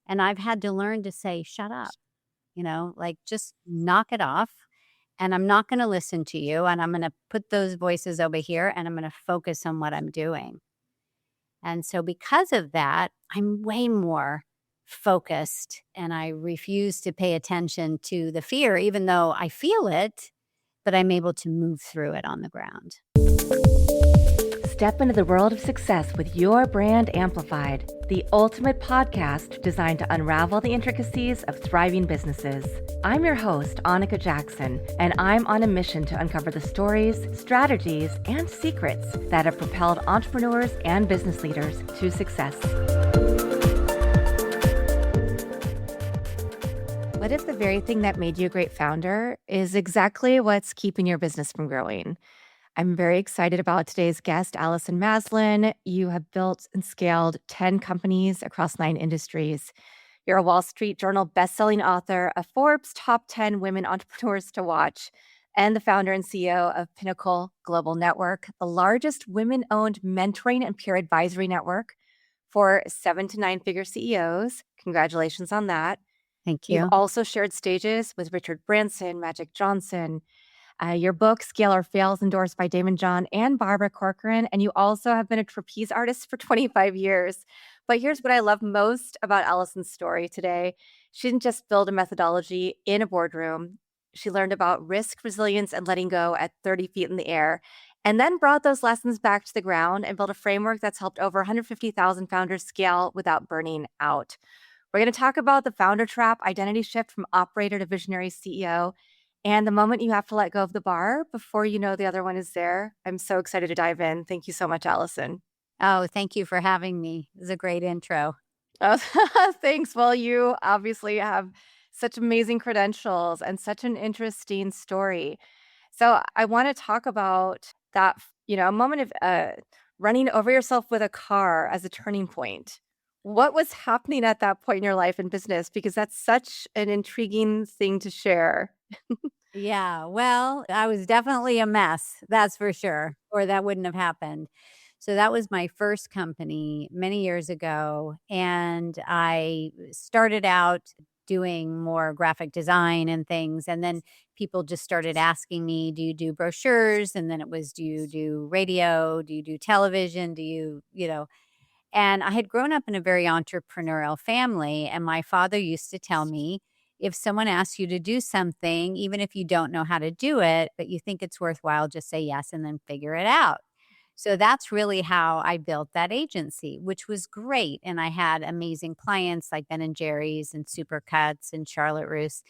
And I've had to learn to say, shut up, like just knock it off. And I'm not going to listen to you. And I'm going to put those voices over here and I'm going to focus on what I'm doing. And so because of that, I'm way more focused and I refuse to pay attention to the fear, even though I feel it, but I'm able to move through it on the ground. Step into the world of success with Your Brand Amplified, the ultimate podcast designed to unravel the intricacies of thriving businesses. I'm your host, Annika Jackson, and I'm on a mission to uncover the stories, strategies, and secrets that have propelled entrepreneurs and business leaders to success. What if the very thing that made you a great founder is exactly what's keeping your business from growing? I'm very excited about today's guest, Allison Maslan. You have built and scaled 10 companies across 9 industries. You're a Wall Street Journal bestselling author, a Forbes top 10 women entrepreneurs to watch, and the founder and CEO of Pinnacle Global Network, the largest women-owned mentoring and peer advisory network for 7 to 9 figure CEOs. Congratulations on that. Thank you. You've also shared stages with Richard Branson, Magic Johnson. Your book, Scale or Fail, is endorsed by Damon John and Barbara Corcoran, and you also have been a trapeze artist for 25 years. But here's what I love most about Allison's story today. She didn't just build a methodology in a boardroom. She learned about risk, resilience, and letting go at 30 feet in the air, and then brought those lessons back to the ground and built a framework that's helped over 150,000 founders scale without burning out. We're going to talk about the founder trap, identity shift from operator to visionary CEO, and the moment you have to let go of the bar before you know the other one is there. I'm so excited to dive in. Thank you so much, Allison. Oh, thank you for having me. It was a great intro. Oh, thanks. Well, you obviously have such amazing credentials and such an interesting story. So I want to talk about that, a moment of running over yourself with a car as a turning point. What was happening at that point in your life and business? Because that's such an intriguing thing to share. Yeah, well, I was definitely a mess, that's for sure, or that wouldn't have happened. So that was my first company many years ago, and I started out doing more graphic design and things, and then people just started asking me, "Do you do brochures?" And then it was, "Do you do radio? Do you do television? Do you?" And I had grown up in a very entrepreneurial family, and my father used to tell me, if someone asks you to do something, even if you don't know how to do it, but you think it's worthwhile, just say yes and then figure it out. So that's really how I built that agency, which was great. And I had amazing clients like Ben and Jerry's and Supercuts and Charlotte Russe.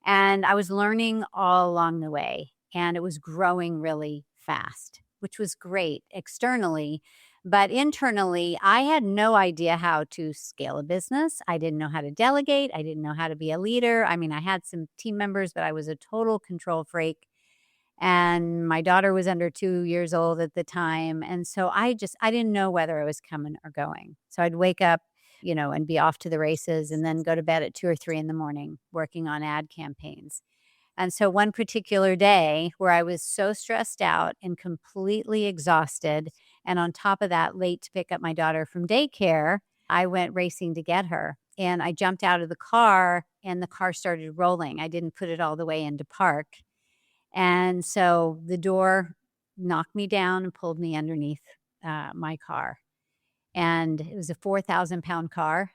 And I was learning all along the way, and it was growing really fast, which was great externally. But internally, I had no idea how to scale a business. I didn't know how to delegate. I didn't know how to be a leader. I mean, I had some team members, but I was a total control freak. And my daughter was under 2 years old at the time. And so I didn't know whether I was coming or going. So I'd wake up, and be off to the races and then go to bed at 2 or 3 in the morning working on ad campaigns. And so one particular day where I was so stressed out and completely exhausted, and on top of that, late to pick up my daughter from daycare, I went racing to get her. And I jumped out of the car and the car started rolling. I didn't put it all the way into park. And so the door knocked me down and pulled me underneath my car. And it was a 4,000-pound car.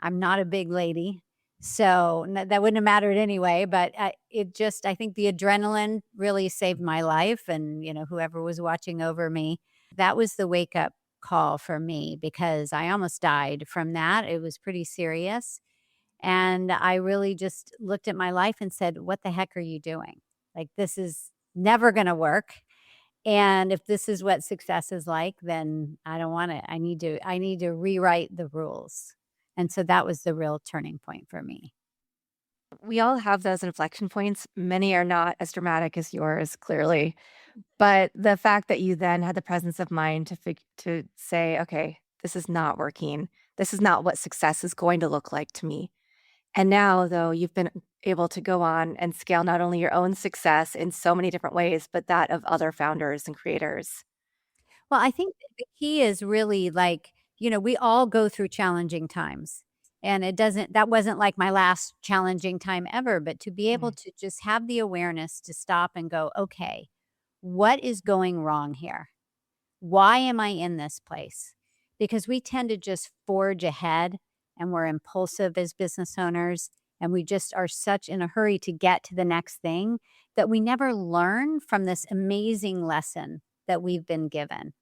I'm not a big lady. So that wouldn't have mattered anyway, but I think the adrenaline really saved my life. And, whoever was watching over me, that was the wake up call for me, because I almost died from that. It was pretty serious. And I really just looked at my life and said, what the heck are you doing? Like, this is never going to work. And if this is what success is like, then I don't want it. I need to rewrite the rules. And so that was the real turning point for me. We all have those inflection points. Many are not as dramatic as yours, clearly. But the fact that you then had the presence of mind to say, okay, this is not working. This is not what success is going to look like to me. And now, though, you've been able to go on and scale not only your own success in so many different ways, but that of other founders and creators. Well, I think the key is really we all go through challenging times. And that wasn't like my last challenging time ever, but to be able Mm. to just have the awareness to stop and go, okay, what is going wrong here? Why am I in this place? Because we tend to just forge ahead and we're impulsive as business owners and we just are such in a hurry to get to the next thing that we never learn from this amazing lesson that we've been given.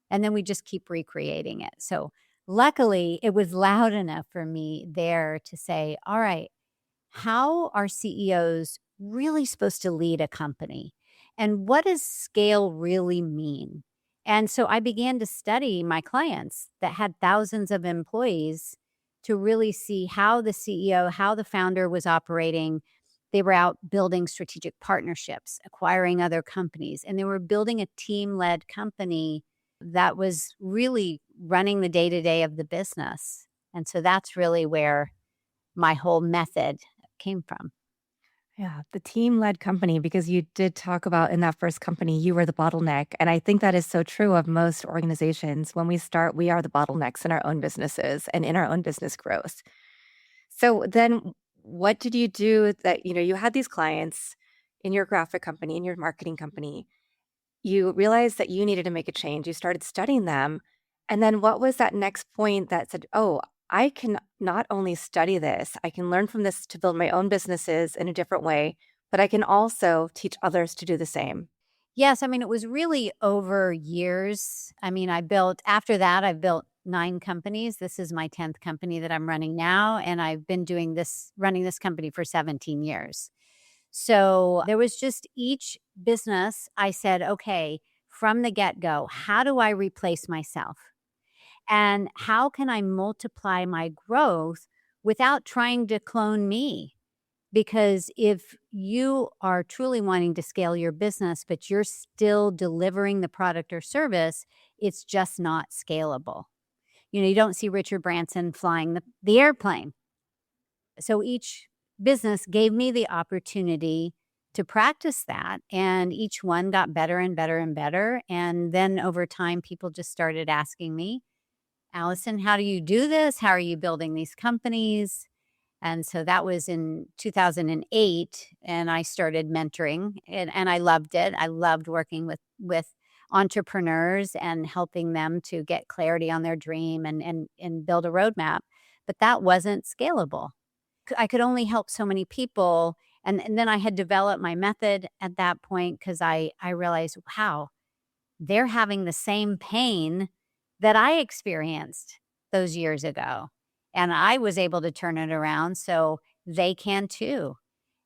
And then we just keep recreating it. So luckily, it was loud enough for me there to say, all right, how are CEOs really supposed to lead a company? And what does scale really mean? And so I began to study my clients that had thousands of employees to really see how the CEO, how the founder was operating. They were out building strategic partnerships, acquiring other companies, and they were building a team led company that was really running the day to day of the business. And so that's really where my whole method came from. Yeah, the team-led company, because you did talk about in that first company, you were the bottleneck, and I think that is so true of most organizations. When we start, we are the bottlenecks in our own businesses and in our own business growth. So then what did you do that you had these clients in your graphic company, in your marketing company, you realized that you needed to make a change. You started studying them. And then what was that next point that said, oh, I can not only study this, I can learn from this to build my own businesses in a different way, but I can also teach others to do the same. Yes, I mean, it was really over years. I mean, after that, I built 9 companies. This is my 10th company that I'm running now, and I've been running this company for 17 years. So, there was just each business, I said, "Okay, from the get-go, how do I replace myself? And how can I multiply my growth without trying to clone me?" Because if you are truly wanting to scale your business, but you're still delivering the product or service, it's just not scalable. You don't see Richard Branson flying the airplane. So each business gave me the opportunity to practice that. And each one got better and better and better. And then over time, people just started asking me, Allison, how do you do this? How are you building these companies? And so that was in 2008, and I started mentoring, and I loved it. I loved working with entrepreneurs and helping them to get clarity on their dream and build a roadmap, but that wasn't scalable. I could only help so many people, and then I had developed my method at that point because I realized, wow, they're having the same pain that I experienced those years ago, and I was able to turn it around, so they can too.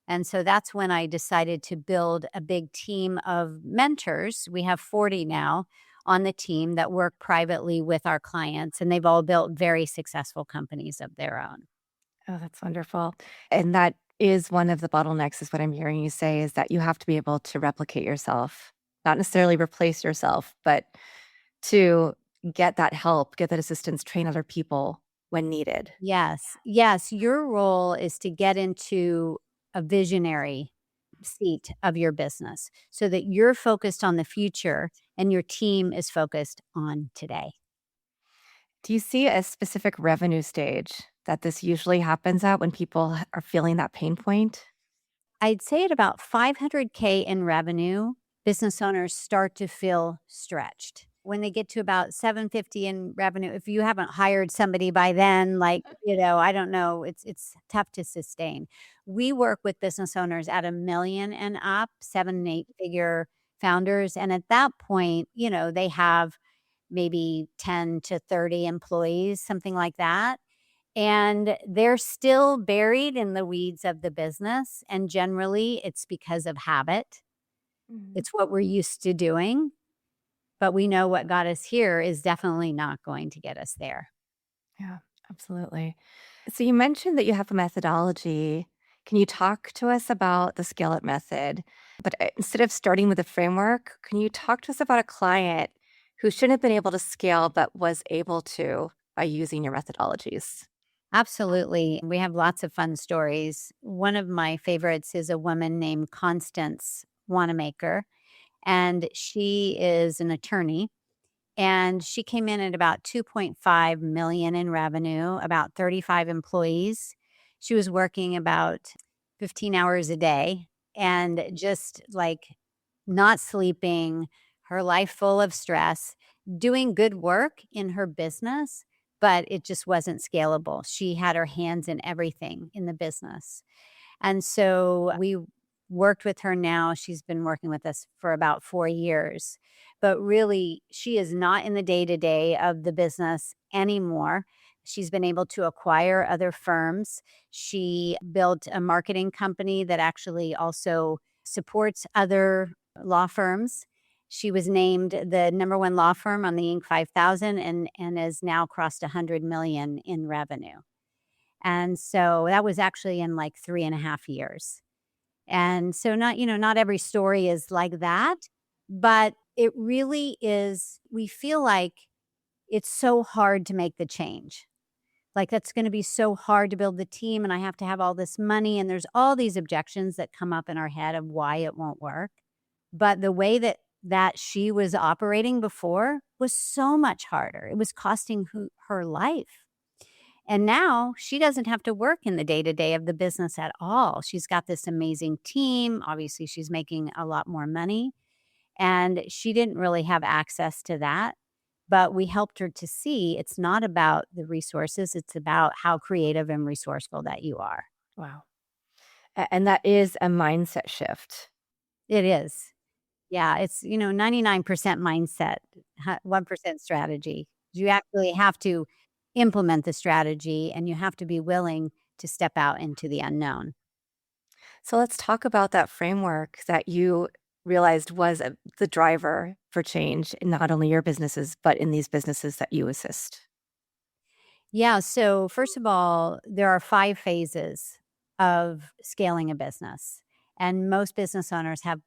And so that's when I decided to build a big team of mentors. We have 40 now on the team that work privately with our clients, and they've all built very successful companies of their own. Oh, that's wonderful. And that is one of the bottlenecks, is what I'm hearing you say, is that you have to be able to replicate yourself, not necessarily replace yourself, but to get that help, get that assistance, train other people when needed. Yes. Yes, your role is to get into a visionary seat of your business so that you're focused on the future and your team is focused on today. Do you see a specific revenue stage that this usually happens at when people are feeling that pain point? I'd say at about 500K in revenue, business owners start to feel stretched. When they get to about 750 in revenue, if you haven't hired somebody by then, like, I don't know, it's tough to sustain. We work with business owners at a million and up, 7 and 8 figure founders, and at that point, they have maybe 10 to 30 employees, something like that. And they're still buried in the weeds of the business, and generally, it's because of habit. Mhm. It's what we're used to doing, but we know what got us here is definitely not going to get us there. Yeah, absolutely. So you mentioned that you have a methodology. Can you talk to us about the Scale It method? But instead of starting with a framework, can you talk to us about a client who shouldn't have been able to scale but was able to by using your methodologies? Absolutely. We have lots of fun stories. One of my favorites is a woman named Constance Wanamaker, and she is an attorney. and she came in at about 2.5 million in revenue, about 35 employees. She was working about 15 hours a day and just like not sleeping, her life full of stress, doing good work in her business, but it just wasn't scalable. She had her hands in everything in the business. And so we worked with her now. She's been working with us for about 4 years. But really, she is not in the day to day of the business anymore. She's been able to acquire other firms. She built a marketing company that actually also supports other law firms. She was named the number one law firm on the Inc. 5000 and has now crossed 100 million in revenue. And so that was actually in like 3.5 years. And so not every story is like that, but it really is. We feel like it's so hard to make the change. Like that's going to be so hard to build the team and I have to have all this money and there's all these objections that come up in our head of why it won't work. But the way that she was operating before was so much harder. It was costing her life. And now she doesn't have to work in the day to day of the business at all. She's got this amazing team. Obviously, she's making a lot more money. And she didn't really have access to that. But we helped her to see it's not about the resources, it's about how creative and resourceful that you are. Wow. And that is a mindset shift. It is. Yeah, it's 99% mindset, 1% strategy. You actually have to implement the strategy and you have to be willing to step out into the unknown. So let's talk about that framework that you realized was the driver for change in not only your businesses, but in these businesses that you assist. Yeah, so first of all, there are 5 phases of scaling a business, and most business owners have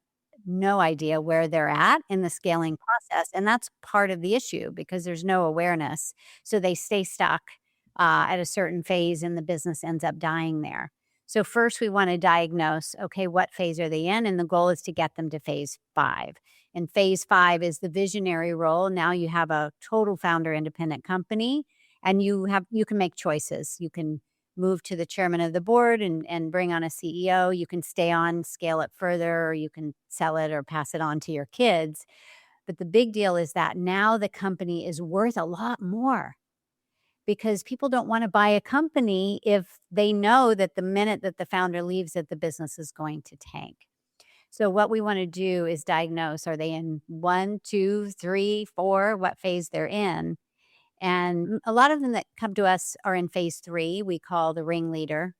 no idea where they're at in the scaling process, and that's part of the issue because there's no awareness, so they stay stuck, at a certain phase and the business ends up dying there. So first we wanna diagnose, okay, what phase are they in? And the goal is to get them to phase 5. And phase 5 is the visionary role. Now you have a total founder independent company and you can make choices. You can move to the chairman of the board and bring on a CEO. You can stay on, scale it further, or you can sell it or pass it on to your kids. But the big deal is that now the company is worth a lot more because people don't want to buy a company if they know that the minute that the founder leaves that the business is going to tank. So what we want to do is diagnose, are they in 1, 2, 3, 4, what phase they're in, and a lot of them that come to us are in phase 3, we call the ringleader.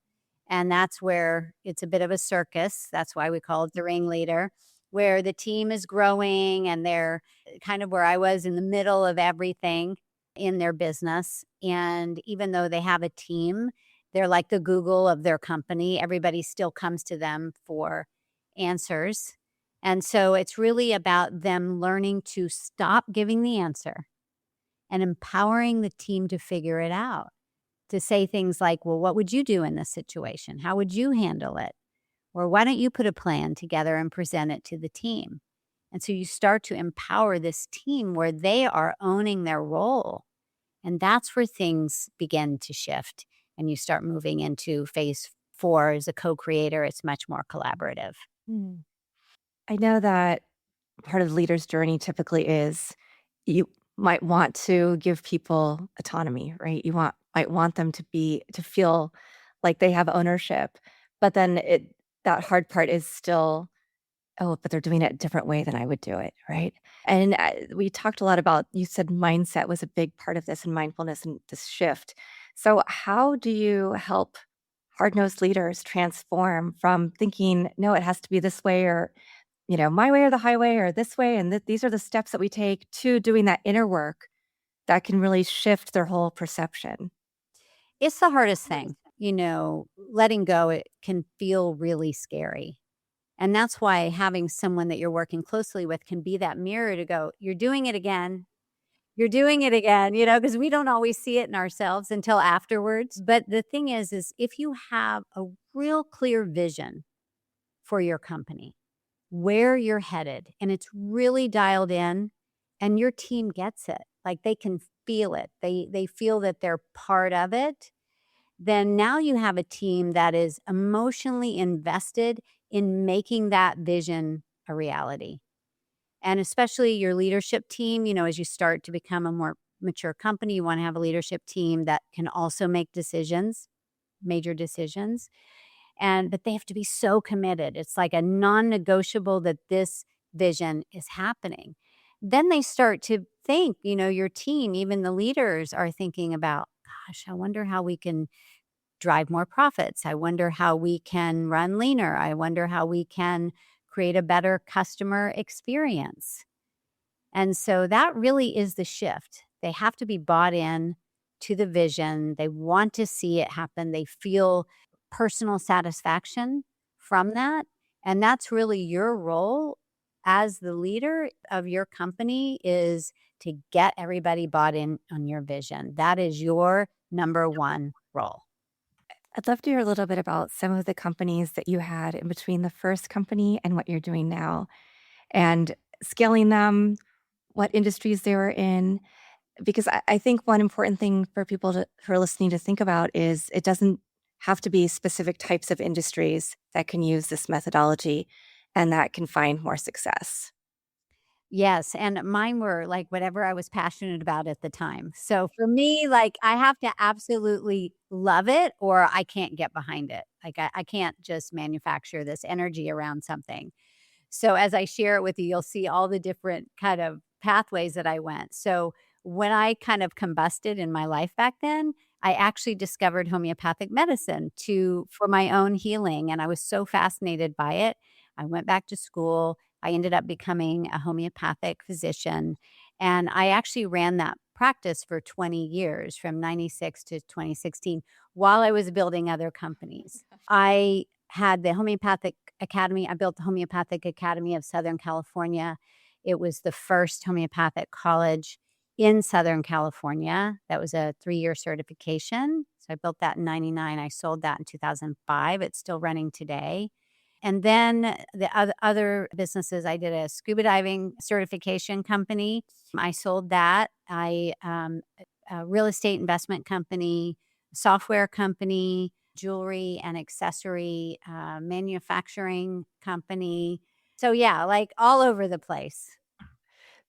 And that's where it's a bit of a circus. That's why we call it the ringleader, where the team is growing and they're kind of where I was in the middle of everything in their business. And even though they have a team, they're like the Google of their company. Everybody still comes to them for answers. And so it's really about them learning to stop giving the answer and empowering the team to figure it out, to say things like, well, what would you do in this situation? How would you handle it? Or why don't you put a plan together and present it to the team? And so you start to empower this team where they are owning their role. And that's where things begin to shift. And you start moving into phase 4 as a co creator. It's much more collaborative. Mm. I know that part of the leader's journey typically is you might want to give people autonomy, right? Might want them to feel like they have ownership. But then that hard part is still, oh, but they're doing it a different way than I would do it, right? And we talked a lot about, you said mindset was a big part of this and mindfulness and this shift. So how do you help hard-nosed leaders transform from thinking, no, it has to be this way, or my way or the highway, or this way, and these are the steps that we take, to doing that inner work that can really shift their whole perception? It's the hardest thing. Letting go, it can feel really scary. And that's why having someone that you're working closely with can be that mirror to go, "You're doing it again. You're doing it again," because we don't always see it in ourselves until afterwards. But the thing is if you have a real clear vision for your company, where you're headed, and it's really dialed in and your team gets it. Like they can feel it. They feel that they're part of it. Then now you have a team that is emotionally invested in making that vision a reality. And especially your leadership team, as you start to become a more mature company, you want to have a leadership team that can also make decisions, major decisions. But they have to be so committed. It's like a non-negotiable that this vision is happening. Then they start to think, your team, even the leaders are thinking about, gosh, I wonder how we can drive more profits. I wonder how we can run leaner. I wonder how we can create a better customer experience. And so that really is the shift. They have to be bought in to the vision. They want to see it happen. They feel personal satisfaction from that. And that's really your role as the leader of your company is to get everybody bought in on your vision. That is your number one role. I'd love to hear a little bit about some of the companies that you had in between the first company and what you're doing now, and scaling them, what industries they were in. Because I think one important thing for people who are listening to think about is it doesn't have to be specific types of industries that can use this methodology and that can find more success. Yes, and mine were, like, whatever I was passionate about at the time. So, for me, like, I have to absolutely love it or I can't get behind it. Like, I can't just manufacture this energy around something. So as I share it with you, you'll see all the different kind of pathways that I went. So when I kind of combusted in my life back then, I actually discovered homeopathic medicine to for my own healing, and I was so fascinated by it. I went back to school. I ended up becoming a homeopathic physician, and I actually ran that practice for 20 years from 96 to 2016 while I was building other companies. I had the homeopathic academy. I built the Homeopathic Academy of Southern California. It was the first homeopathic college in Southern California. That was a 3-year certification. So I built that in '99. I sold that in 2005. It's still running today. And then the other businesses, I did a scuba diving certification company. I sold that. A real estate investment company, software company, jewelry and accessory manufacturing company. So yeah, like all over the place.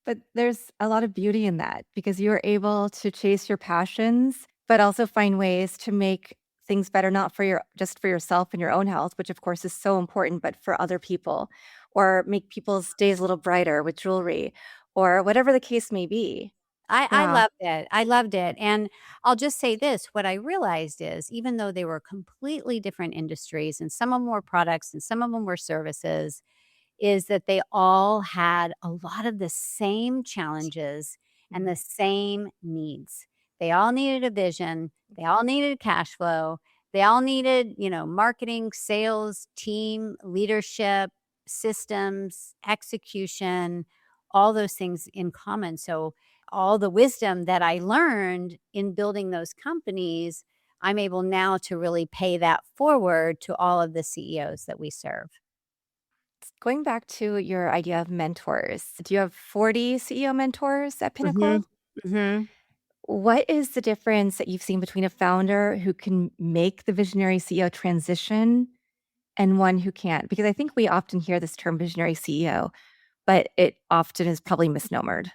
But there's a lot of beauty in that because you're able to chase your passions, but also find ways to make things better, not for your just for yourself and your own health, which of course is so important, but for other people, or make people's days a little brighter with jewelry or whatever the case may be. I Yeah. loved it. I loved it. And I'll just say this, what I realized is even though they were completely different industries and some of them were products and some of them were services, is that they all had a lot of the same challenges and Mhm. the same needs. They all needed a vision, they all needed cash flow, they all needed, marketing, sales, team, leadership, systems, execution, all those things in common. So all the wisdom that I learned in building those companies, I'm able now to really pay that forward to all of the CEOs that we serve. Going back to your idea of mentors, do you have 40 CEO mentors at Mhm. Pinnacle? Mhm. What is the difference that you've seen between a founder who can make the visionary CEO transition and one who can't? Because I think we often hear this term visionary CEO, but it often is probably misnomered.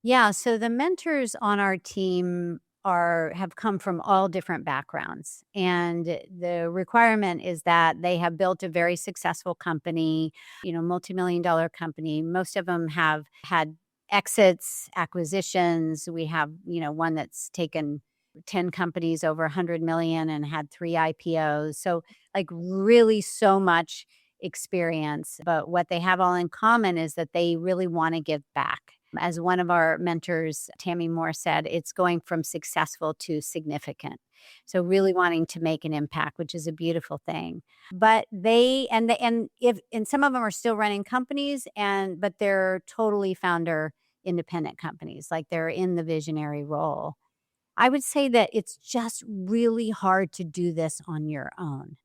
Yeah, so the mentors on our team have come from all different backgrounds. And the requirement is that they have built a very successful company, multi-million dollar company. Most of them have had exits, acquisitions. We have, one that's taken 10 companies over 100 million and had 3 IPOs. So like really so much experience, but what they have all in common is that they really want to give back. As one of our mentors, Tammy Moore, said, it's going from successful to significant. So really wanting to make an impact, which is a beautiful thing. But and some of them are still running companies but they're totally founder independent companies, like they're in the visionary role. I would say that it's just really hard to do this on your own.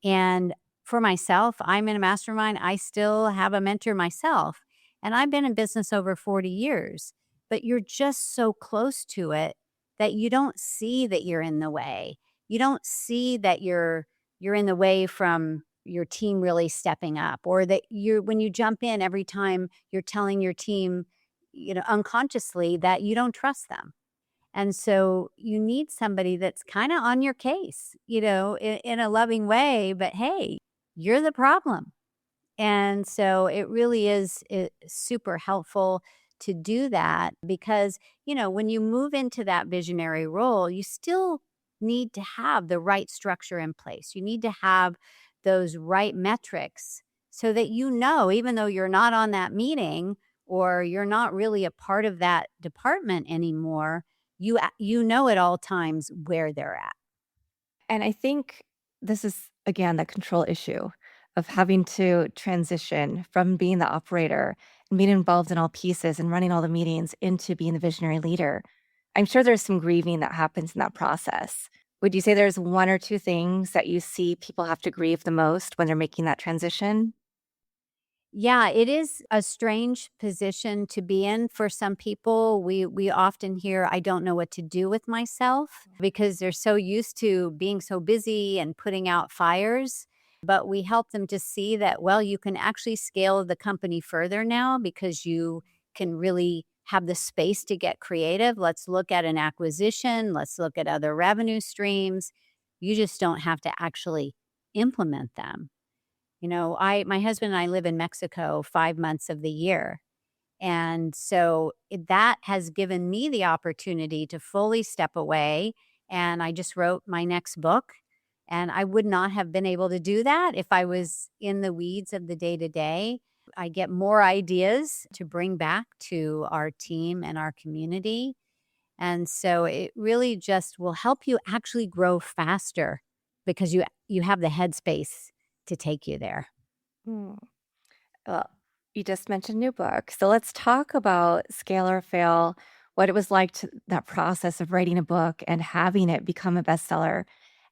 And for myself, I'm in a mastermind. I still have a mentor myself, and I've been in business over 40 years. but you're just so close to it that you don't see that you're in the way. You don't see that you're in the way from your team really stepping up, or that you're when you jump in every time you're telling your team, unconsciously that you don't trust them. And so you need somebody that's kind of on your case, in a loving way, but hey, you're the problem. And so it really is super helpful to do that because, when you move into that visionary role, you still need to have the right structure in place. You need to have those right metrics so that even though you're not on that meeting or you're not really a part of that department anymore, you know at all times where they're at. And I think this is, again, that control issue of having to transition from being the operator and being involved in all pieces and running all the meetings into being the visionary leader. I'm sure there's some grieving that happens in that process. Would you say there's one or two things that you see people have to grieve the most when they're making that transition? Yeah, it is a strange position to be in for some people. We often hear, "I don't know what to do with myself," because they're so used to being so busy and putting out fires. But we help them to see that, well, you can actually scale the company further now because you can really have the space to get creative. Let's look at an acquisition, let's look at other revenue streams. You just don't have to actually implement them. I my husband and I live in Mexico 5 months of the year, and so that has given me the opportunity to fully step away, and I just wrote my next book, and I would not have been able to do that if I was in the weeds of the day to day. I get more ideas to bring back to our team and our community, and so it really just will help you actually grow faster because you have the headspace to take you there. Mm. Well, you just mentioned new book. So let's talk about Scale or Fail, what it was like to that process of writing a book and having it become a bestseller.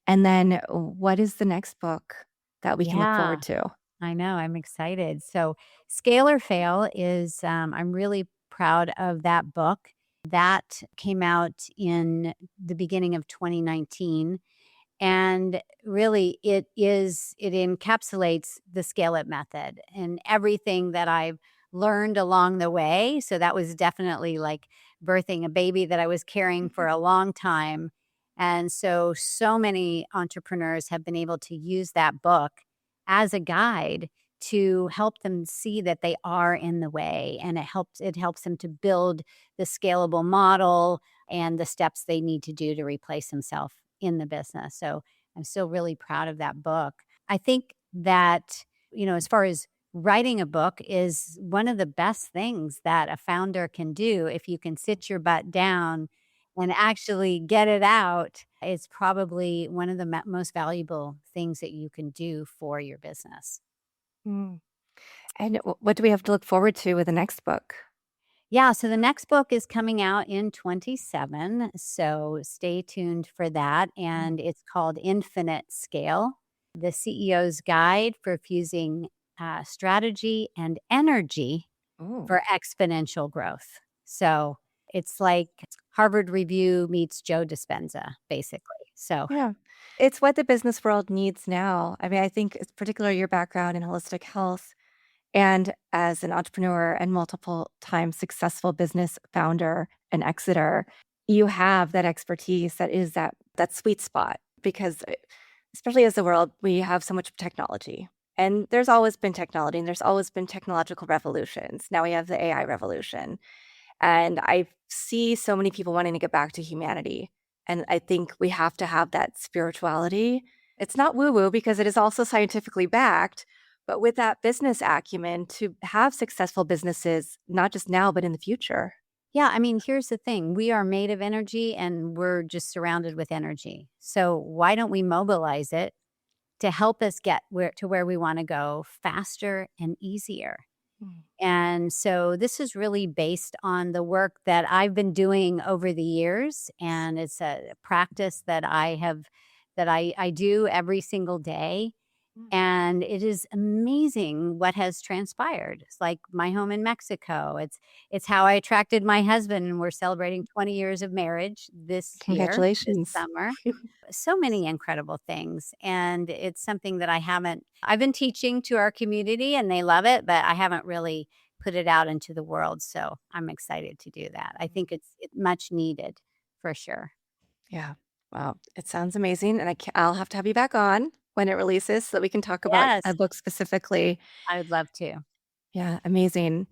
And then what is the next book that we can look Yeah, forward to? I know. I'm excited. So, Scale or Fail is, I'm really proud of that book. That came out in the beginning of 2019. And really, it encapsulates the scale it method and everything that I've learned along the way. So that was definitely like birthing a baby that I was carrying for a long time. And so many entrepreneurs have been able to use that book as a guide to help them see that they are in the way, and it helps them to build the scalable model and the steps they need to do to replace themselves in the business. So I'm still really proud of that book. I think that, as far as writing a book is one of the best things that a founder can do. If you can sit your butt down and actually get it out, it's probably one of the most valuable things that you can do for your business. Mm. And what do we have to look forward to with the next book? Yeah, so the next book is coming out in 27, so stay tuned for that, Mm. and it's called Infinite Scale: The CEO's Guide for Fusing Strategy and Energy Oh, for Exponential Growth. So it's like Harvard Review meets Joe Dispenza, basically. So yeah. It's what the business world needs now. I mean, I think it's particularly your background in holistic health and as an entrepreneur and multiple time successful business founder and exiter, you have that expertise that is that sweet spot because especially as the world, we have so much technology. And there's always been technology and there's always been technological revolutions. Now we have the AI revolution. And I see so many people wanting to get back to humanity. And I think we have to have that spirituality. It's not woo woo because it is also scientifically backed, but with that business acumen to have successful businesses, not just now, but in the future. yeah, I mean, here's the thing. We are made of energy and we're just surrounded with energy. So why don't we mobilize it to help us get where we want to go faster and easier? Mm. And so this is really based on the work that I've been doing over the years, and it's a practice that I do every single day. Mm. And it is amazing what has transpired. It's like my home in Mexico. It's how I attracted my husband, and we're celebrating 20 years of marriage this year, this Congratulations. summer. So many incredible things, and it's something that I've been teaching to our community and they love it, but I haven't really put it out into the world, so I'm excited to do that. I think it's much needed for sure. Yeah. Wow. It sounds amazing, and I'll have to have you back on when it releases so that we can talk about a Yes, book specifically. I would love to. Yeah, amazing.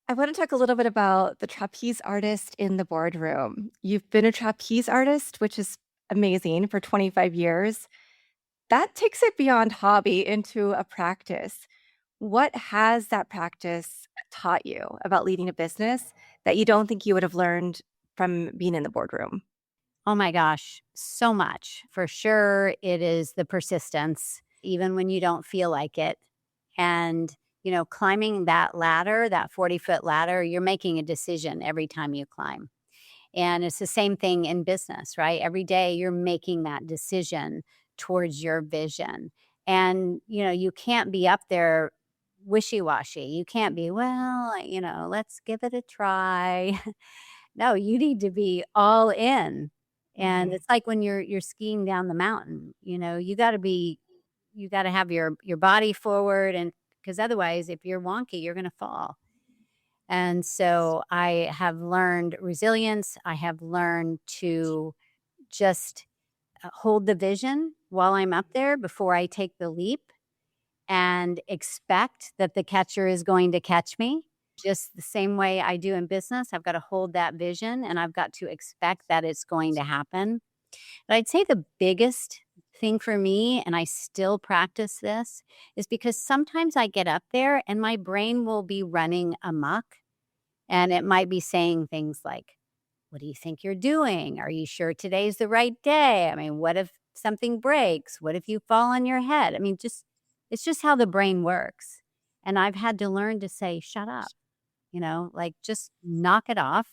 I wanna talk a little bit about the trapeze artist in the boardroom. You've been a trapeze artist, which is amazing, for 25 years. That takes it beyond hobby into a practice. What has that practice taught you about leading a business that you don't think you would have learned from being in the boardroom? Oh my gosh, so much. For sure, it is the persistence, even when you don't feel like it. And, climbing that ladder, that 40-foot ladder, you're making a decision every time you climb. And it's the same thing in business, right? Every day you're making that decision towards your vision. And, you can't be up there wishy washy. You can't be, well, let's give it a try. No, you need to be all in. And Mhm. it's like when you're skiing down the mountain, you gotta have your body forward, and because otherwise, if you're wonky, you're gonna fall. And so I have learned resilience. I have learned to just, hold the vision while I'm up there before I take the leap and expect that the catcher is going to catch me. Just the same way I do in business, I've got to hold that vision and I've got to expect that it's going to happen. But I'd say the biggest thing for me, and I still practice this, is because sometimes I get up there and my brain will be running amok and it might be saying things like, "What do you think you're doing? Are you sure today's the right day? I mean, what if something breaks? What if you fall on your head?" I mean, it's just how the brain works. And I've had to learn to say, "Shut up." Like, just knock it off.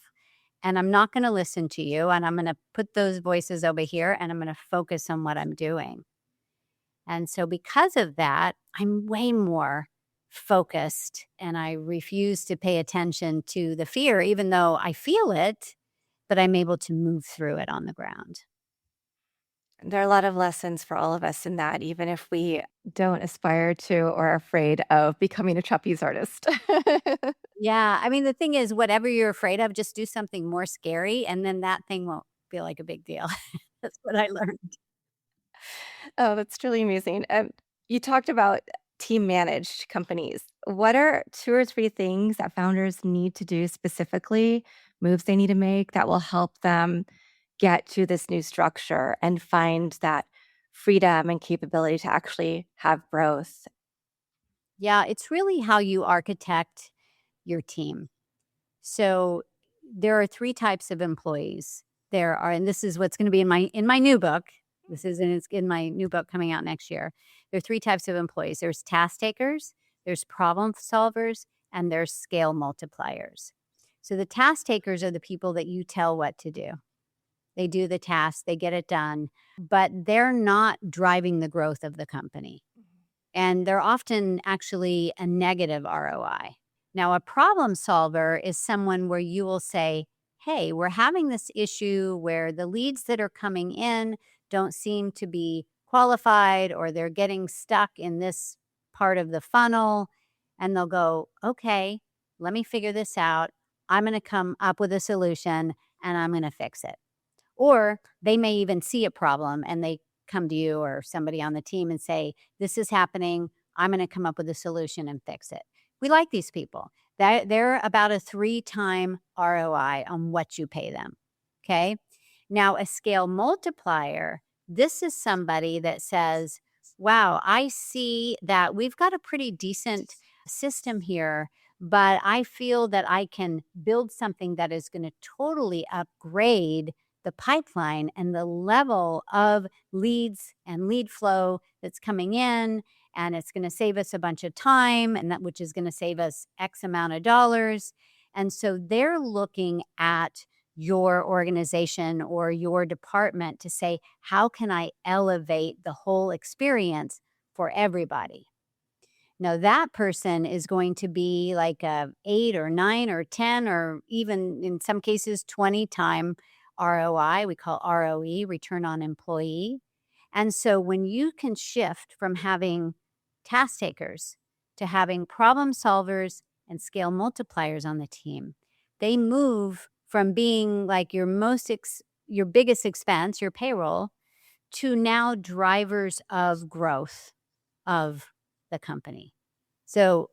And I'm not going to listen to you. And I'm going to put those voices over here and I'm going to focus on what I'm doing. And so, because of that, I'm way more focused and I refuse to pay attention to the fear, even though I feel it, but I'm able to move through it on the ground. There are a lot of lessons for all of us in that, even if we don't aspire to or are afraid of becoming a trapeze artist. Yeah. I mean, the thing is, whatever you're afraid of, just do something more scary, and then that thing won't feel like a big deal. That's what I learned. Oh, that's truly amazing. You talked about team managed companies. What are 2 or 3 things that founders need to do specifically, moves they need to make that will help them get to this new structure and find that freedom and capability to actually have growth? Yeah. It's really how you architect your team. So there are 3 types of employees. There are, and this is what's gonna be in my new book. It's in my new book coming out next year. There are 3 types of employees. There's task takers, there's problem solvers, and there's scale multipliers. So the task takers are the people that you tell what to do. They do the task, they get it done, but they're not driving the growth of the company, and they're often actually a negative ROI. Now, a problem solver is someone where you will say, "Hey, we're having this issue where the leads that are coming in don't seem to be qualified or they're getting stuck in this part of the funnel." And they'll go, "Okay, let me figure this out. I'm going to come up with a solution and I'm going to fix it." Or they may even see a problem and they come to you or somebody on the team and say, "This is happening. I'm going to come up with a solution and fix it." We like these people. They're about a 3-time ROI on what you pay them. Okay. Now, a scale multiplier, this is somebody that says, "Wow, I see that we've got a pretty decent system here, but I feel that I can build something that is going to totally upgrade the pipeline and the level of leads and lead flow that's coming in, and it's going to save us a bunch of time, and that which is going to save us X amount of dollars." And so they're looking at your organization or your department to say, how can I elevate the whole experience for everybody. Now that person is going to be like a 8 or 9 or 10 or even in some cases 20 time ROI, we call ROE, return on employee. And so when you can shift from having task takers to having problem solvers and scale multipliers on the team, they move from being like your biggest expense, your payroll, to now drivers of growth of the company. So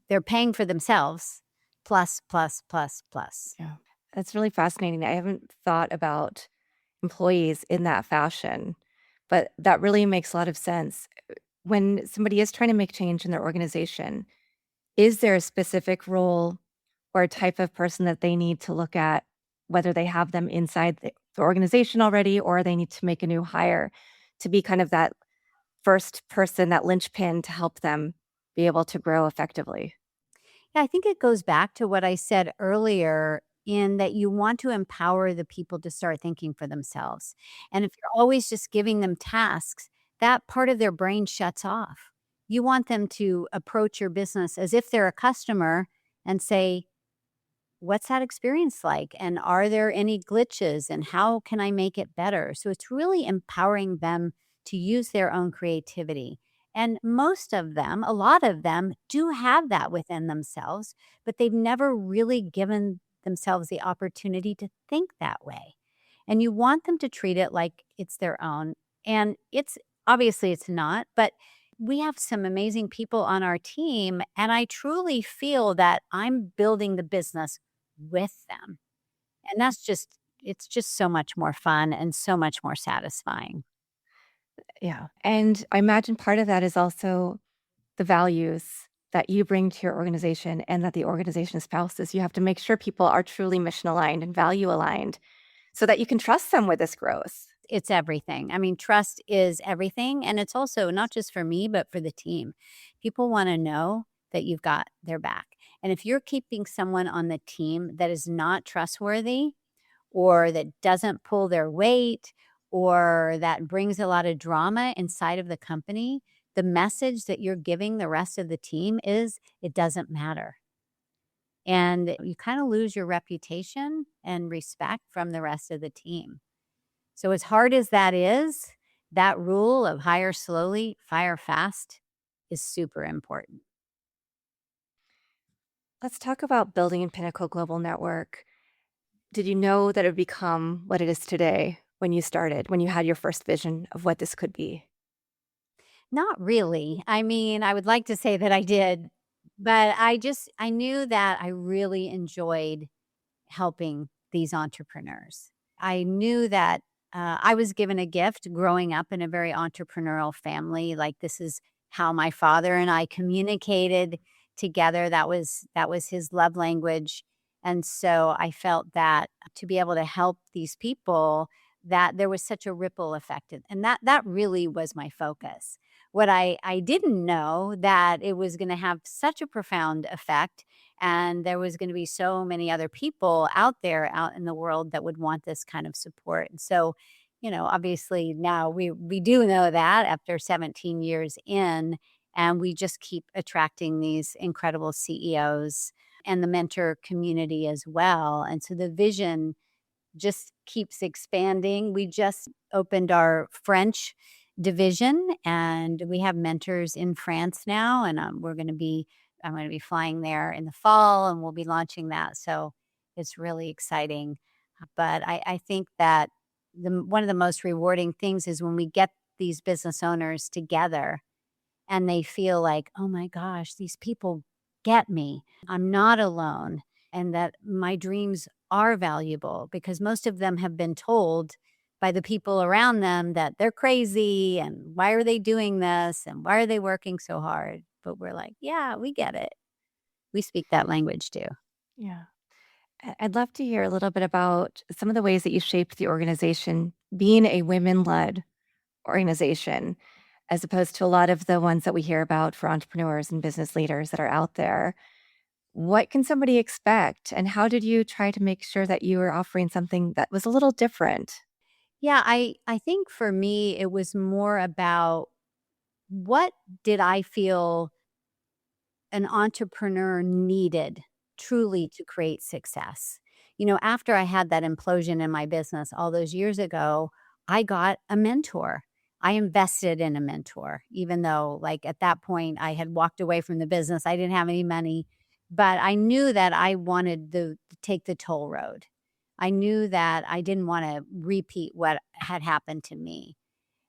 they're paying for themselves plus, plus, plus, plus. Yeah. That's really fascinating. I haven't thought about employees in that fashion, but that really makes a lot of sense. When somebody is trying to make change in their organization, is there a specific role or a type of person that they need to look at, whether they have them inside the organization already or they need to make a new hire to be kind of that first person, that linchpin to help them be able to grow effectively? Yeah, I think it goes back to what I said earlier in that you want to empower the people to start thinking for themselves. And if you're always just giving them tasks, that part of their brain shuts off. You want them to approach your business as if they're a customer and say, what's that experience like? And are there any glitches? And how can I make it better? So it's really empowering them to use their own creativity. And most of them, a lot of them, do have that within themselves, but they've never really given themselves the opportunity to think that way. And you want them to treat it like it's their own. And it's obviously it's not, but we have some amazing people on our team. And I truly feel that I'm building the business with them. And it's just so much more fun and so much more satisfying. Yeah. And I imagine part of that is also the values that you bring to your organization and that the organization espouses. You have to make sure people are truly mission aligned and value aligned so that you can trust them with this growth. It's everything. I mean, trust is everything. And it's also not just for me, but for the team. People want to know that you've got their back. And if you're keeping someone on the team that is not trustworthy or that doesn't pull their weight or that brings a lot of drama inside of the company, the message that you're giving the rest of the team is it doesn't matter. And you kind of lose your reputation and respect from the rest of the team. So, as hard as that is, that rule of hire slowly, fire fast is super important. Let's talk about building Pinnacle Global Network. Did you know that it would become what it is today when you started, when you had your first vision of what this could be? Not really. I mean, I would like to say that I did, but I knew that I really enjoyed helping these entrepreneurs. I knew that I was given a gift growing up in a very entrepreneurial family. Like this is how my father and I communicated together. That was his love language, and so I felt that to be able to help these people, that there was such a ripple effect, and that really was my focus. What I didn't know that it was going to have such a profound effect and there was going to be so many other people out there out in the world that would want this kind of support. And so, obviously now we do know that after 17 years in, and we just keep attracting these incredible CEOs and the mentor community as well. And so the vision just keeps expanding. We just opened our French division and we have mentors in France now and I'm going to be flying there in the fall and we'll be launching that. So it's really exciting. But I think that one of the most rewarding things is when we get these business owners together and they feel like, "Oh my gosh, these people get me. I'm not alone," and that my dreams are valuable because most of them have been told by the people around them that they're crazy and why are they doing this and why are they working so hard? But we're like, "Yeah, we get it." We speak that language too. Yeah. I'd love to hear a little bit about some of the ways that you shaped the organization being a women led organization, as opposed to a lot of the ones that we hear about for entrepreneurs and business leaders that are out there. What can somebody expect? And how did you try to make sure that you were offering something that was a little different? Yeah, I think for me, it was more about what did I feel an entrepreneur needed truly to create success? After I had that implosion in my business all those years ago, I got a mentor. I invested in a mentor, even though, like, at that point, I had walked away from the business. I didn't have any money, but I knew that I wanted to take the toll road. I knew that I didn't want to repeat what had happened to me.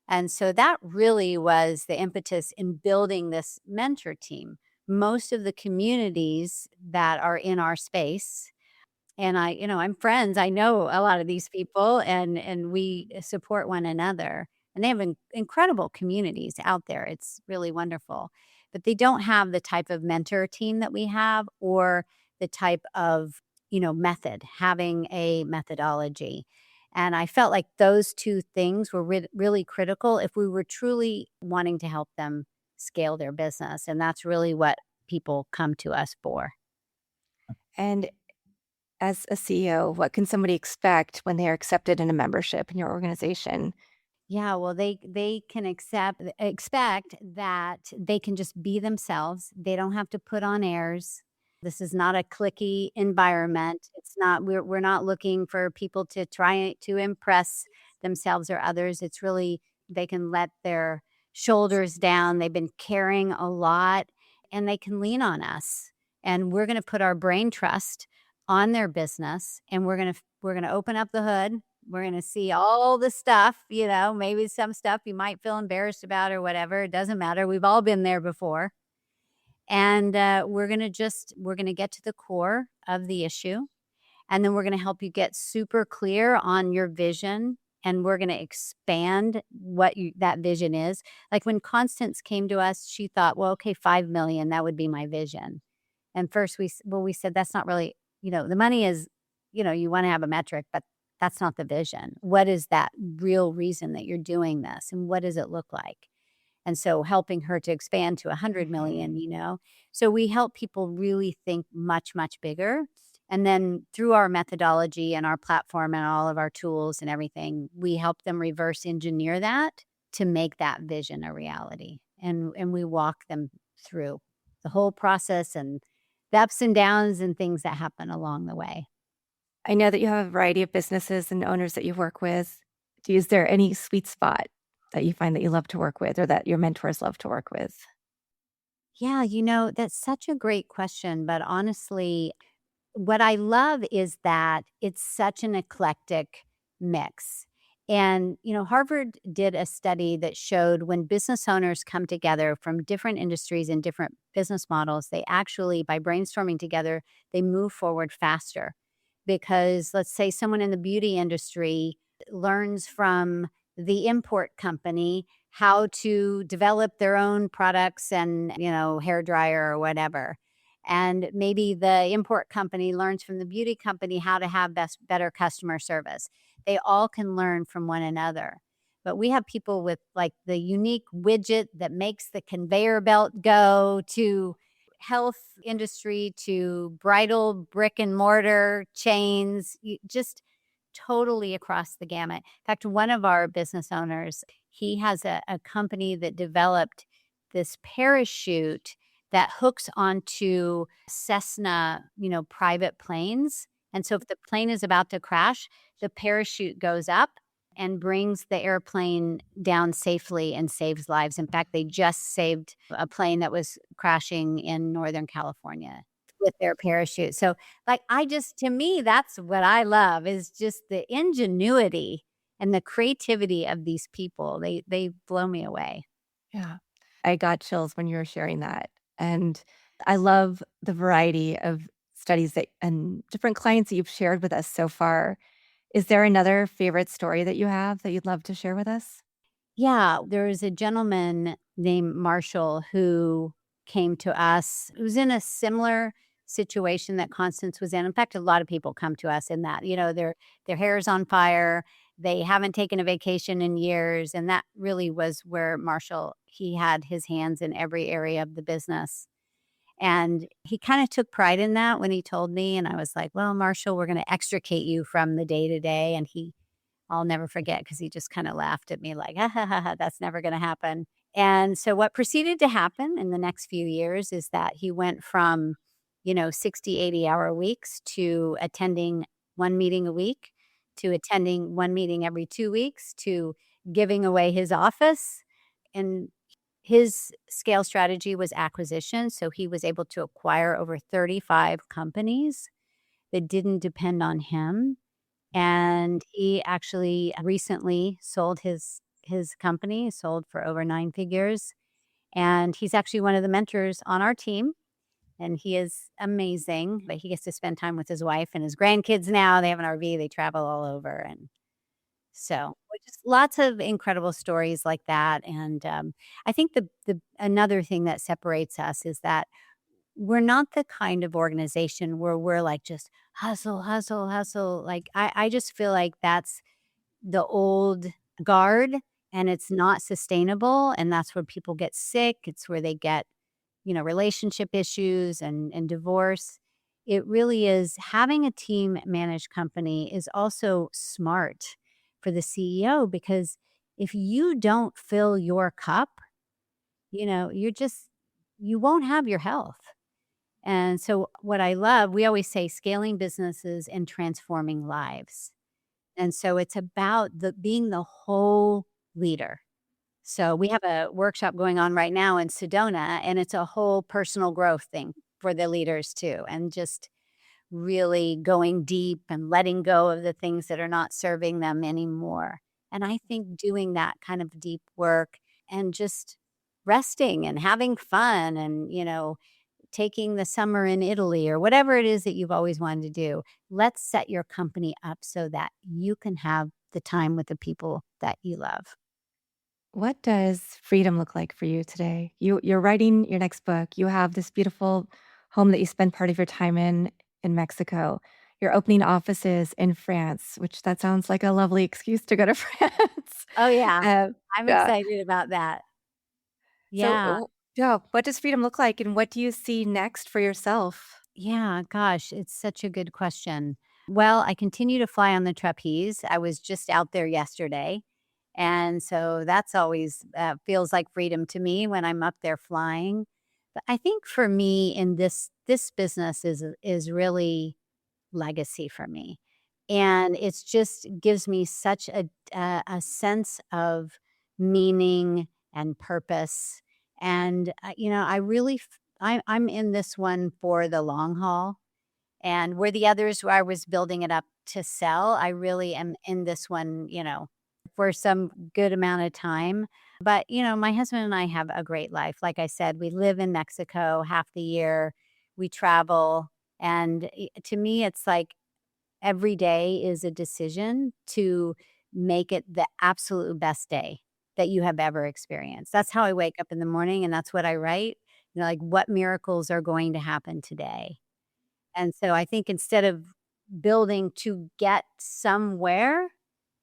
And so that really was the impetus in building this mentor team. Most of the communities that are in our space, and I'm friends, I know a lot of these people, and we support one another, and they have incredible communities out there. It's really wonderful. But they don't have the type of mentor team that we have, or the type of, method, having a methodology. And I felt like those 2 things were really critical if we were truly wanting to help them scale their business, and that's really what people come to us for. And as a CEO, what can somebody expect when they are accepted in a membership in your organization? Yeah, well, they can expect that they can just be themselves. They don't have to put on airs. This is not a cliquey environment. It's not we're not looking for people to try to impress themselves or others. It's really they can let their shoulders down. They've been carrying a lot, and they can lean on us. And we're going to put our brain trust on their business, and we're going to open up the hood. We're gonna see all the stuff, maybe some stuff you might feel embarrassed about or whatever. It doesn't matter. We've all been there before. And, we're gonna get to the core of the issue, and then we're gonna help you get super clear on your vision, and we're gonna expand what that vision is. Like, when Constance came to us, she thought, "Well, okay, 5,000,000, that would be my vision." And first we said, "That's not really," the money is, you wanna have a metric, but that's not the vision. What is that real reason that you're doing this, and what does it look like? And so helping her to expand to Mhm. 100,000,000, So we help people really think much, much bigger. And then through our methodology and our platform and all of our tools and everything, we help them reverse engineer that to make that vision a reality. And we walk them through the whole process and the ups and downs and things that happen along the way. I know that you have a variety of businesses and owners that you work with. Is there any sweet spot that you find that you love to work with or that your mentors love to work with? Yeah, that's such a great question. But honestly, what I love is that it's such an eclectic mix. And, Harvard did a study that showed when business owners come together from different industries and different business models, they actually, by brainstorming together, they move forward faster. Because let's say someone in the beauty industry learns from the import company how to develop their own products and, hair dryer or whatever. And maybe the import company learns from the beauty company how to have better customer service. They all can learn from one another. But we have people with like the unique widget that makes the conveyor belt go, to health industry, to bridal brick and mortar chains, just totally across the gamut. In fact, one of our business owners, he has a company that developed this parachute that hooks onto Cessna, private planes. And so if the plane is about to crash, the parachute goes up and brings the airplane down safely and saves lives. In fact, they just saved a plane that was crashing in Northern California with their parachute. So, like, to me, that's what I love, is just the ingenuity and the creativity of these people. They blow me away. Yeah. I got chills when you were sharing that. And I love the variety of studies that and different clients that you've shared with us so far. Is there another favorite story that you have that you'd love to share with us? Yeah, there was a gentleman named Marshall who came to us, who's in a similar situation that Constance was in. In fact, a lot of people come to us in that, their hair is on fire, they haven't taken a vacation in years, and that really was where Marshall, he had his hands in every area of the business. And he kind of took pride in that when he told me, and I was like, "Well, Marshall, we're going to extricate you from the day to day." And I'll never forget, because he just kinda laughed at me like, "Ha, ha, ha, ha, that's never gonna happen." And so what proceeded to happen in the next few years is that he went from, 60, 80-hour weeks to attending one meeting a week, to attending one meeting every 2 weeks, to giving away his office. And his scale strategy was acquisition, so he was able to acquire over 35 companies that didn't depend on him, and he actually recently sold his company, sold for over 9 figures, and he's actually one of the mentors on our team, and he is amazing, but he gets to spend time with his wife and his grandkids now. They have an RV, they travel all over, and so, just lots of incredible stories like that, and, I think the another thing that separates us is that we're not the kind of organization where we're, like, just hustle, hustle, hustle, like, I just feel like that's the old guard, and it's not sustainable, and that's where people get sick, it's where they get, relationship issues and divorce. It really is having a team managed company is also smart for the CEO because if you don't fill your cup, you're just you won't have your health. And so what I love, we always say scaling businesses and transforming lives. And so it's about the being the whole leader. So we have a workshop going on right now in Sedona, and it's a whole personal growth thing for the leaders too, and just really going deep and letting go of the things that are not serving them anymore. And I think doing that kind of deep work and just resting and having fun and, taking the summer in Italy or whatever it is that you've always wanted to do, let's set your company up so that you can have the time with the people that you love. What does freedom look like for you today? You're writing your next book. You have this beautiful home that you spend part of your time in Mexico. You're opening offices in France, which that sounds like a lovely excuse to go to France. Oh, yeah. Uh, I'm yeah. excited about that. So, Yeah. yeah, what does freedom look like, and what do you see next for yourself? Yeah, gosh, it's such a good question. Well, I continue to fly on the trapeze. I was just out there yesterday. And so that's always feels like freedom to me when I'm up there flying. But I think for me in this business is really legacy for me. And it's just gives me such a sense of meaning and purpose. And I really I'm in this one for the long haul. And where the others where I was building it up to sell, I really am in this one, for some good amount of time. But, my husband and I have a great life. Like I said, we live in Mexico half the year. We travel. And to me, it's like every day is a decision to make it the absolute best day that you have ever experienced. That's how I wake up in the morning and that's what I write. Like what miracles are going to happen today? And so I think instead of building to get somewhere,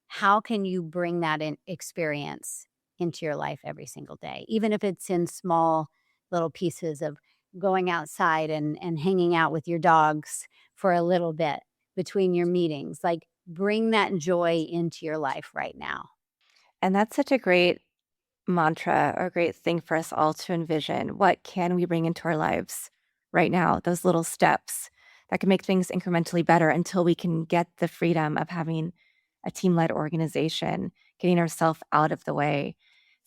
how can you bring that in experience into your life every single day? Even if it's in small little pieces of going outside and hanging out with your dogs for a little bit between your meetings. Like bring that joy into your life right now. And that's such a great mantra or a great thing for us all to envision. What can we bring into our lives right now? Those little steps that can make things incrementally better until we can get the freedom of having a team led organization, getting ourselves out of the way.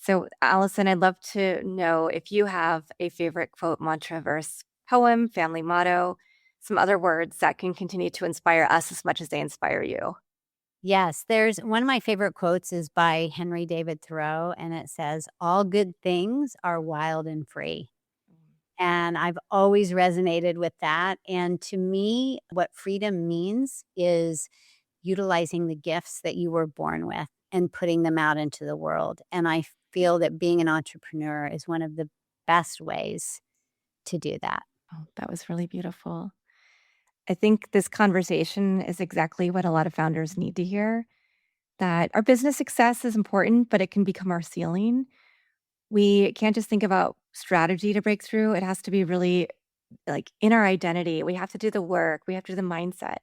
So, Allison, I'd love to know if you have a favorite quote, mantra, verse, poem, family motto, some other words that can continue to inspire us as much as they inspire you. Yes, there's one of my favorite quotes is by Henry David Thoreau, and it says, "All good things are wild and free." And I've always resonated with that. And to me, what freedom means is utilizing the gifts that you were born with and putting them out into the world. And I feel that being an entrepreneur is one of the best ways to do that. Oh, that was really beautiful. I think this conversation is exactly what a lot of founders need to hear, that our business success is important, but it can become our ceiling. We can't just think about strategy to break through. It has to be really like in our identity. We have to do the work, we have to do the mindset.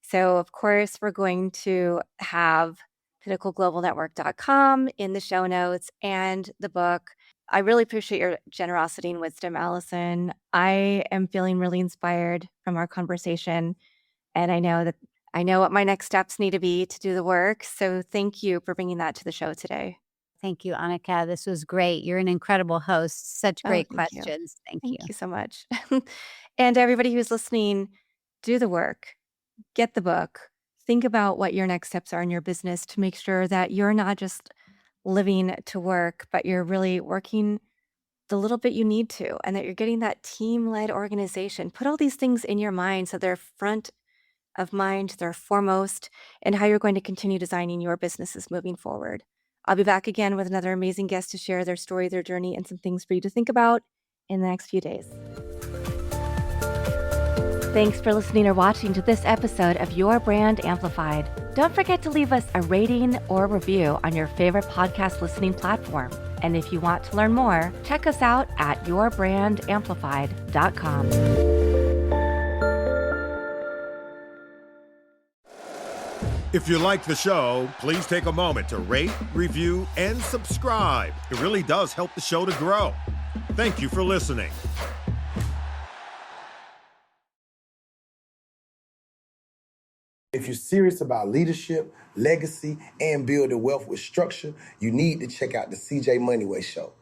So, of course, we're going to have pinnacleglobalnetwork.com in the show notes and the book. I really appreciate your generosity and wisdom, Allison. I am feeling really inspired from our conversation, and I know what my next steps need to be to do the work. So thank you for bringing that to the show today. Thank you, Annika. This was great. You're an incredible host. Such Oh, great thank you. questions. Thank you. Thank you so much. And everybody who's listening, do the work, get the book, think about what your next steps are in your business to make sure that you're not just living to work, but you're really working the little bit you need to, and that you're getting that team-led organization. Put all these things in your mind so they're front of mind, they're foremost in how you're going to continue designing your businesses moving forward. I'll be back again with another amazing guest to share their story, their journey, and some things for you to think about in the next few days. Thanks for listening or watching to this episode of Your Brand Amplified. Don't forget to leave us a rating or review on your favorite podcast listening platform. And if you want to learn more, check us out at yourbrangamplified.com. If you like the show, please take a moment to rate, review, and subscribe. It really does help the show to grow. Thank you for listening. If you're serious about leadership, legacy, and building wealth with structure, you need to check out the CJ Moneyway Show.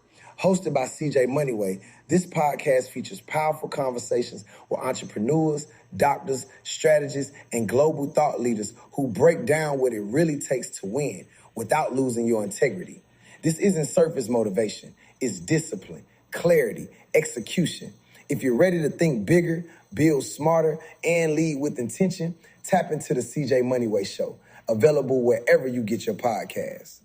Hosted by CJ Moneyway, this podcast features powerful conversations with entrepreneurs, doctors, strategists, and global thought leaders who break down what it really takes to win without losing your integrity. This isn't surface motivation. It's discipline, clarity, execution. If you're ready to think bigger, build smarter, and lead with intention, tap into the CJ Moneyway Show, available wherever you get your podcasts.